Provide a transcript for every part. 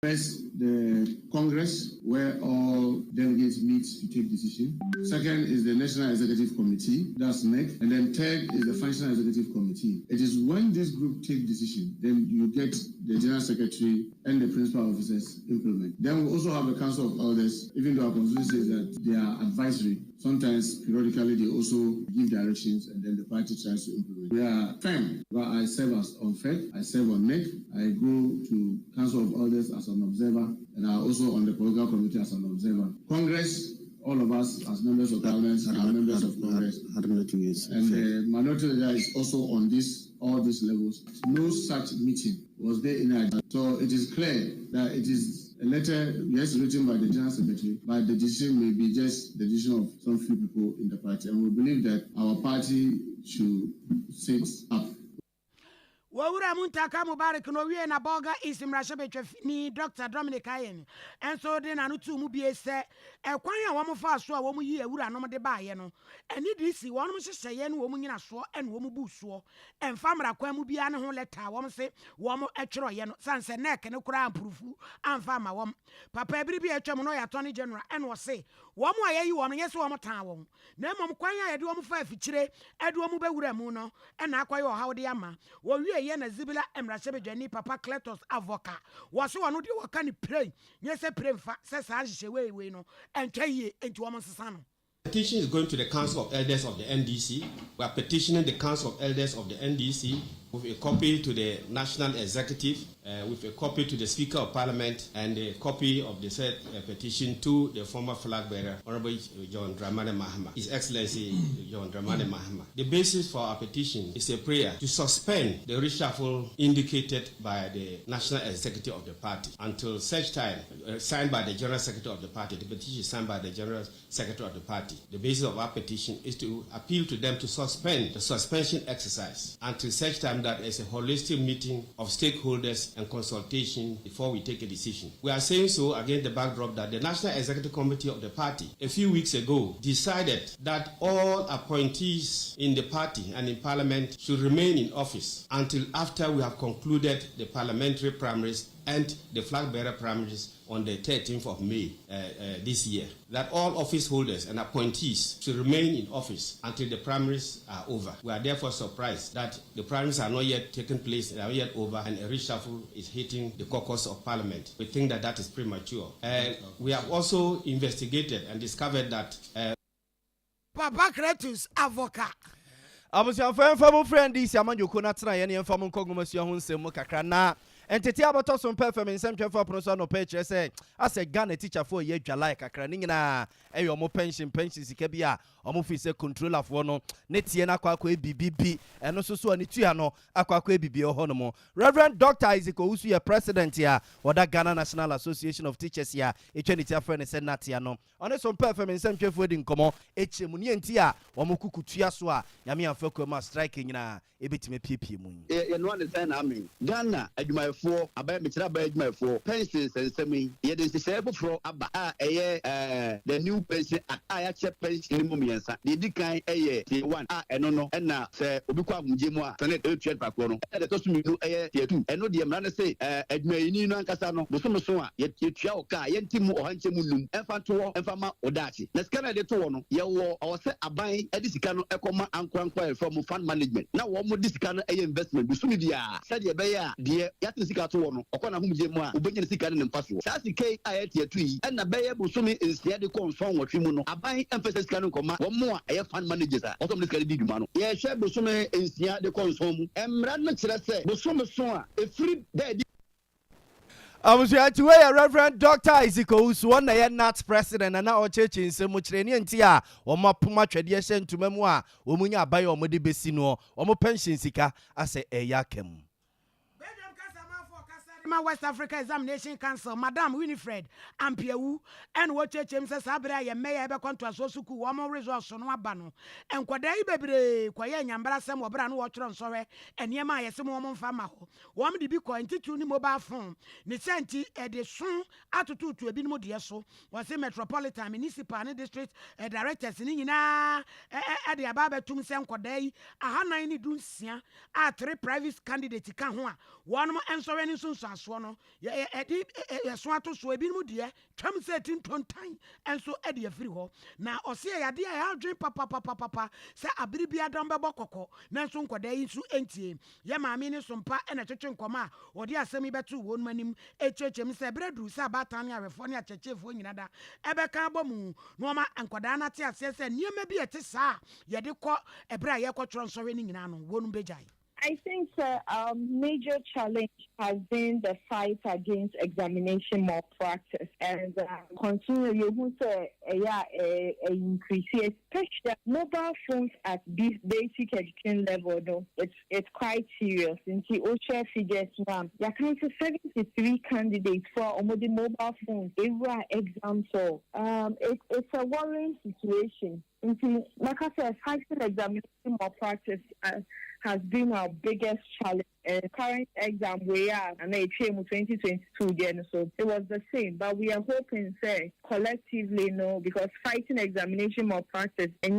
First, the Congress, where all delegates meet to take decision. Second is the National Executive Committee, that's NEC. And then third is the Functional Executive Committee. It is when this group take decision, then you get the General Secretary and the principal officers implement. Then we also have the Council of Elders, even though our constitution says that they are advisory. Sometimes, periodically, they also give directions and then the party tries to implement. We are firm, but I serve as on FED, I serve on NEC, I go to Council of Elders as an observer, and I also on the political committee as an observer. Congress, all of us as members of parliament are members of Congress. And the minority leader is also on all these levels. No such meeting was there in Nigeria. So it is clear that it is a letter, yes, written by the General Secretary, but the decision may be just the decision of some few people in the party. And we believe that our party should sit up. Wawura Muntaka Mubarak no we na boga is Mrashabetwefini Dr. Dominic Ayen. And so then anu tu mu bie se e kwan a wo mo fa so a wo mo yi awura no de ba ye no. Eni disi wo no hyehyeye no wo mo nyina so en wo mo bu so. En famra kwan mu bia ne ho leta wo mo se wo mo etwero ye no. Sanse nek ne kura ampurufu amfa ma wo. Papa ebiri bi etwem no ya Attorney General en wo se wo mo ayeyi wo no yese wo mo tan wo. Na mom kwan a ye de wo mo fa afikyire e de wo mo bewura mu no e na akwaye o hawde ama. Wo wie ye na zibila emrasebedwani papa Cletus avoka wase wono de waka ni pray nyese pray mfa se sa hyehywe we no entwa yie enti wo mo sesa no. Petition is going to the Council of Elders of the NDC. We are petitioning the Council of Elders of the NDC with a copy to the National Executive, with a copy to the Speaker of Parliament, and a copy of the said petition to the former flag bearer, Honorable John Dramani Mahama, His Excellency John Dramani Mahama. The basis for our petition is a prayer to suspend the reshuffle indicated by the National Executive of the party until such time, signed by the General Secretary of the party. The petition is signed by the General Secretary of the party. The basis of our petition is to appeal to them to suspend the suspension exercise until such time that there's a holistic meeting of stakeholders and consultation before we take a decision. We are saying so against the backdrop that the National Executive Committee of the party a few weeks ago decided that all appointees in the party and in Parliament should remain in office until after we have concluded the parliamentary primaries and the flag bearer primaries on the 13th of May this year. That all office holders and appointees should remain in office until the primaries are over. We are therefore surprised that the primaries are not yet taken place, they are not yet over, and a reshuffle is hitting the caucus of Parliament. We think that that is premature. We have also investigated and discovered that Papa Cletus avoka. Abusia friend this amanjoko na tena ye ne mfa mo nkogomasuo ho nsem kakra na entete abato so mpa fam nsem twefo proso no pa kire se ase Ghana teacher for ye dwala kakra ni nyina eyo mo pension sika bia omo fi se controller fo no ne tie na akwa ebibibi eno so ani tua no akwa ebibi ho no mo. Reverend Dr. Isaac Owusu ye president ya Oda Ghana National Association of Teachers ya etwani tia friend se natia no one so mpa fam nsem twefo di nkomo echemu ne enti a omo kukutua so a nyame amfa kwama strike nyina ebetime piepie mu ye no understand na me Ghana adwumayefo abaya metira abaya adwumayefo pensions ensemi ye de sise bofro aba the new pension aya che pension mu miensa de dikan tier 1 eno no na se obi kwa agumje mu a senate etuet pakro no de to sumi no tier 2 eno de mra na se adwumayini no ankasa no bosomoso a ye tua o ka ye ntimu ohanche mu num emfa to emfa ma odachi na sika na de to no ye wo o se aban edi sika no ekoma ankwankwa from fund management na wo mo disika no investment busumi dia said ye be ya de yatin sika to wo no okona humje mu a obenye sika ne mpaso sa sika a tier 2 yi na be ye busumi nsia de konson wotwe mu no aban emphasis sika no koma wo mo a fund managers a otom sika di dwuma no ye hwe busumi nsia de konson mu emra no kire se busumi so a free there Abusia tuwe Reverend Dr. Isaac Owusu one na nat president na o chechi nsemu kire ne nti a wo mapoma twede ye ntuma mu a wo munya abaye o mode besi no wo pension sika ase eya kem West Africa Examination Council, Madam Winifred Ampiawu, and what church says Sabra, ye may ever come to a sosuku, one more resource on Wabano, and Quadai Baby, Quayan, Yambrasam, or Bran Water on Sorry, and Yamaya, some woman farmer, one the big coin to mobile phone, Nisanti, at the soon attitude to a bit more dear so, was a metropolitan municipal district, a director singing at the Ababa Tumsam Quadai, a 190 Dunsia, 3 private candidates, one more answering soon. so no so ato so ebi mu de twam se tintontan enso e de afiri ho na ose yade a adwen papa se abiri bia dom bebo kokko na nso nkoda yi nso entie ye maame ni Sompa e na twetwe nkoma a ode asem yi beto wo no anim echechem se breduru se abatan ne awefo ne achechefo nyina da ebeka abomu no ma nkoda na te ase se niema bi ete saa ye de kɔ ebra ye kɔ tron sɔre ni nyina no wo no bejai. I think our major challenge has been the fight against examination malpractice, and continue you say increase, especially mobile phones at this basic education level. Though it's quite serious. In the OSHA figures, there can be 73 candidates for the mobile phones every exam. So it's a worrying situation. Like I said, fighting examination malpractice has been our biggest challenge. Current exam we are and it came 2022 then, so it was the same. But we are hoping, say, collectively, because fighting examination malpractice and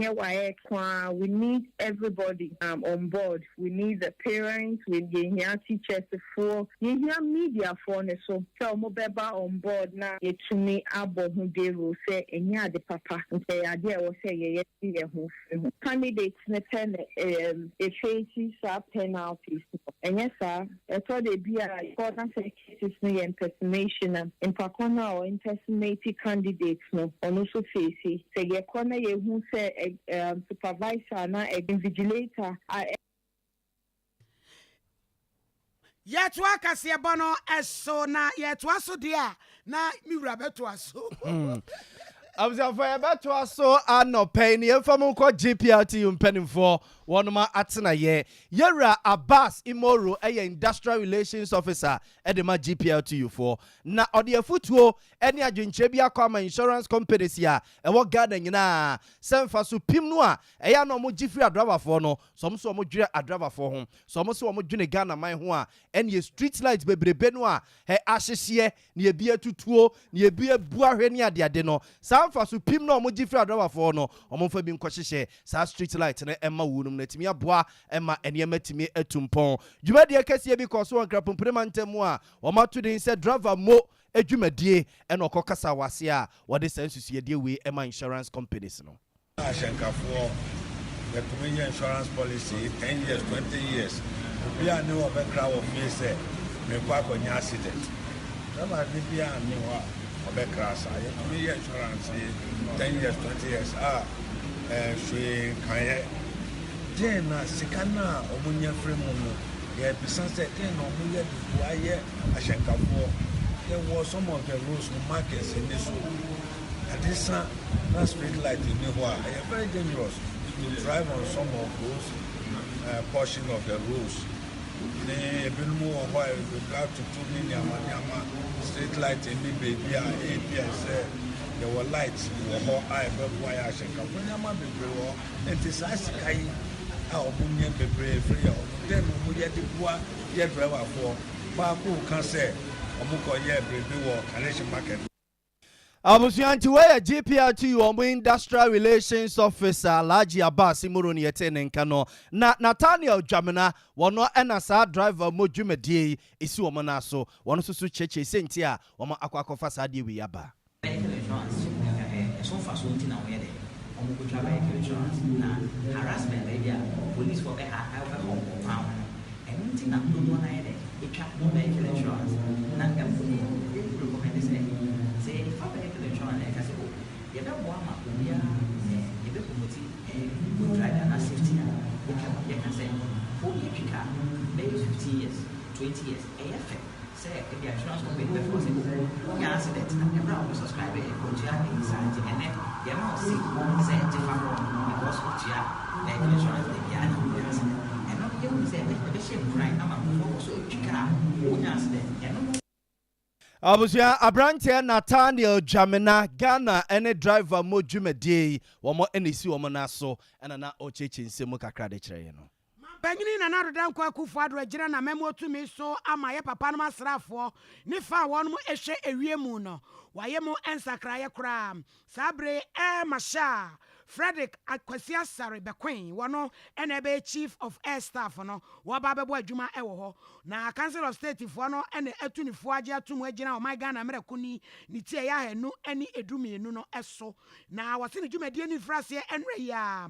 we need everybody on board. We need the parents, we need teachers for media for so mobile on board now. It to me abo who they will say the papa and say idea will say candidates faces penalties. And yes, sir, I thought they'd be important cases impersonation and impacona or impersonating candidates no on also face. Say your corner you who say supervisor na invigilator. Yet wakasi abono eso na yet waso dia na miwura beto aso. I was about to aso ano pain ye famu ko GPLT umpenimfo wonoma atena ye yera Abbas Imoro industrial relations officer edema GPLT for na ode afutuo ene adwenche bia kwa insurance companies ya ewo garden nyina semfa so pim no a eya no mo gifri adrava for no so mo dwere adrava for ho so mo dwene Ghana man ho a ene street lights bebrebe no a he ahyehye ne ebia tutuo ne ebia buahwe ne ade no samfa so pim no mo gifri adrava for no omfa bi nkohyehye sa street light na emma wunum na timi aboa emma eniema timi etumpon dwumade akese bi koso wankra pompirema ntemu a omato den se driver mo adwumadie ena okokasa wase a wode sensusuade we emma insurance companies no ashankafo the community insurance policy 10 years 20 years we are new obekra of me say me kwa konya accident driver bi a me wa obekra sa ye community insurance 10 years 20 years she kan Jena Sikana Omunya Fremono, yeah, besides that, Omuya Duaye, Ashankafo. There was some of the rules for markets in this room. At this time, that street light in Nihua, are very dangerous to drive on some of those portion of the roads. The Bilmo or why we got to 2 million street light in the baby, APS. There were lights, there were high, but why Ashankafo, and this ice sky. Our Bunyan Bebre free, then we get the poor yet driver for Baku can say, Omuko ye baby war, Canadian market. Abusianti we GPLT omo industrial relations officer Alhaji Abbas Imoro ne yetene nkano na Nathaniel Jamina wono ena sa driver modwumadie esi omo na so wono susu cheche senti a omo akwakofa sa de wi aba. So far so ntina we dey omo ko travel insurance na harassment idea police for home pound and ntina do no na dey e twa no insurance na company recommend say if I insurance I say oh you don't want ma obia you be promote good driver and safety you can say for you car maybe 15 years 20 years say if the insurance company before say yeah accident and the brown subscribe go to inside and then you must see say different because of the insurance they are and not you say the shame right now so you can accident and Abusia Abrante Nathaniel Jamina Ghana any driver modwumadie womo enisi womo na so ena na ocheche nsemu kakra de kire no Bangini na nado dan kwa kufu ado agira na memo tumi so ama ye papa no masrafo ne fa won mo ehwe ewie mu no waye mo ensakra ye kra sabre masha Frederick Akwasia Sare Bequin wano ene be chief of air staff no wa ba bebo adwuma e wo ho na council of state fo no ene atunifo age atum agina o my Ghana merekuni ni tie ya hanu eni edumienu no eso na wase ne dwumadie ni frase enre ya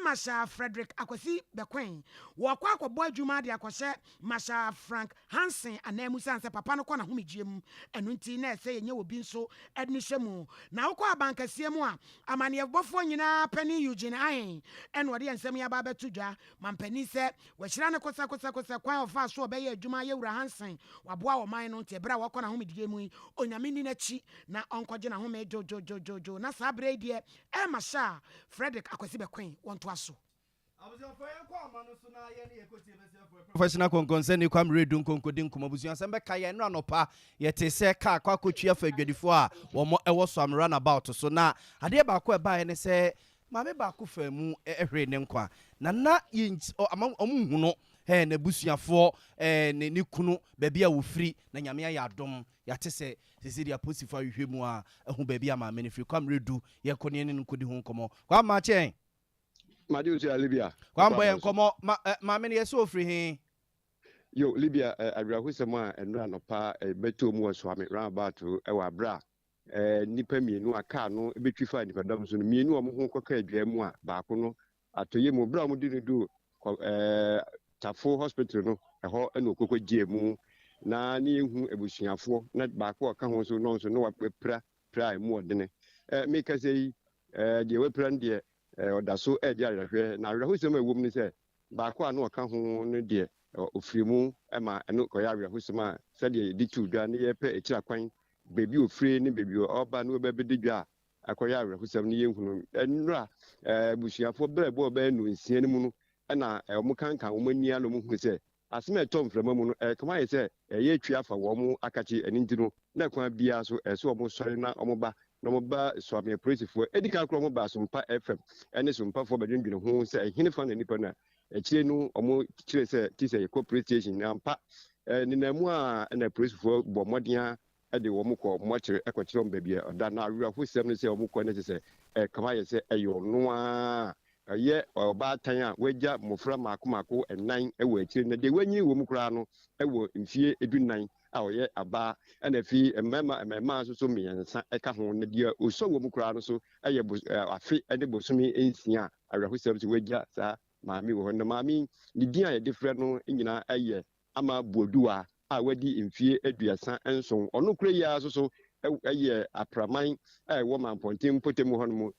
Masha Frederick Akwasi Bequin wo kwa akọbọ adwuma de akọhye Masha Frank Hansen anamu sanse papa no kọ na homegiem enu nti na ese yenye obi nso edni hyemu na wokọ abankasie mu a amane bofo nyina pani Eugene Ahen eno de ensem ya ba betu dwa mampani se wahira ne kosa kwan ofa so obeye adwuma yewura Hansen waboa wo man no nti bra wokọ na homegiem onyame ni nachi na onkoje na home jojo na sabre die Masha Frederick Akwasi Bequin wonto aso professional concern ni kwam redu nkonkodi nkomabusu ansem be kaye no anopa yete se ka kwa kotua fa adwadifo a wo mo ewo so am run about so na ade ba ko e ba ne se mame ba ko fa mu ehwe ne nkwa na omuhu no na busuafo ne kunu ba bia wo firi na nyame ya adom yate se dia posifa hwehwe mu a ehu ba bia ma me firi kwam redu ye kone ne nkodi hu nkomo kwa ma chen Madi Libya. Kwambo enkomo ma me yeso ofri hin. Yo Libya adrahusema enra no pa beto mu so ame roundabout e wa bra nipa mienu aka no betwifa nipa dam so mienu o mo ho koka adwa mu a ba ko no atoye mu bra mu di ne do Tafo hospital no ho ena okoko gie mu na ne ehu ebusuafo na ba ko ka ho so no so no wa pra mu odene me ka sei de we plan de odaso edi arehwe na arehusem ewom ni se ba ko anu oka ho no de ofirimu ema enu ko ya arehusem a se de di tudwa ne ye pe ekira kwan bebi ofire ni bebi oba no be di dwa akoya arehusem ni yehunu enura busuafo brebo oba enu nsia ni mu no na omo kankan omo nia no mu hu se aseme tom frama mu no kama ye se ye twa afa wo mu akachi eninti no na kwa bia so so omo sori na omo ba no mo ba so ame prisifo edika kro mo ba Sompa FM ene Sompa fo badwendwene ho se ehine fa na nipa na ekire no omo kire se ti se corporate station na mpa ni na mu a na prisifo bo modia e de wo mo ko mo kire e ko kire mo bia oda na awura ho sem ne se omo ko ne se kama ye se eyo no a ye oba tan a wagya mofra makomako enan e wo ekire na de wanyi wo mu kra no e wo mfie edunan a oye aba na fi emema so miensa eka ho ne dia oso wo mu kra no so eye afi ene bosumi ensia awrahusem so wagya sa maami wo na maami ni dia ye different no nyina eye ama bodua a wadi mfie aduasa enson ono kra ya so eye apraman wo manpontim potemu hono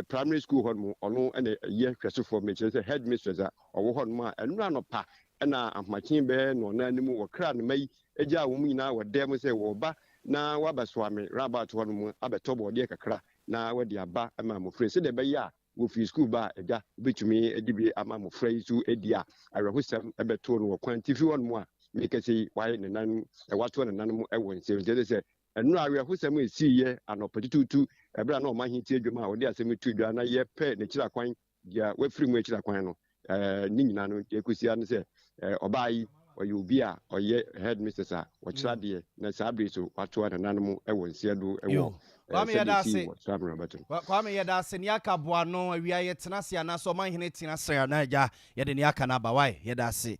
primary school hono ono ene ye hwesofo meche se headmistress a owo hono ma enura no pa na ahmachin be no na animu wo kra no mai eja wo mu nyina wo dem se wo ba na wabaswame rabat hono mu abetobo de kakra na wadi aba ama mofre se de be ya wo free school ba eja betumi edibi ama mofre su edia arahusem ebeto no kwantifi hono mu a mekese waye ne nan wato ne nan mu ewo nse de se enu arahusem esiye anopatutu ebra na o mahin tie dwuma o de asem tu dwa na ye pe ne kira kwan dia wafiri mu kira kwan no ni nyina no ekusia no se obai oyobi a oye headmistress a wo kira de na sabre so wato na nan mu ewo nse do ewo kwame yeda se ni aka boa no awia ye tenase ana so manhene tenase na ja ye de ni aka na ba wai yeda se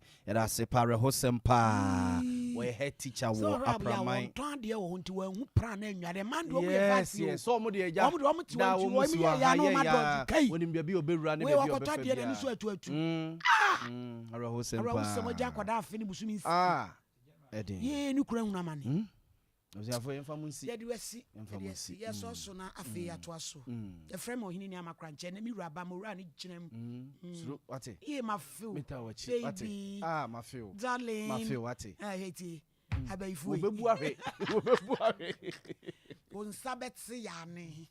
pare hosempa we head teacher wo apraman ton de wo nti wo hu pra na nwade man do yes so mo de ja da wo mu ya no ma do woni bia bi obewura ne bia we ko de ni so atu ara hosempa ja kwada afi ni busumi edin ye ni kura hu na mane Ozafo yemfamunsi yedi wesi yeso so na afi ato aso the frame ohini ni amakra nche na mi wuraba mo wura ni ginem suru wate ye mafil meta wachi wate mafil darling mafil wate heti abaifu obebu ahwe onsa betse ya ne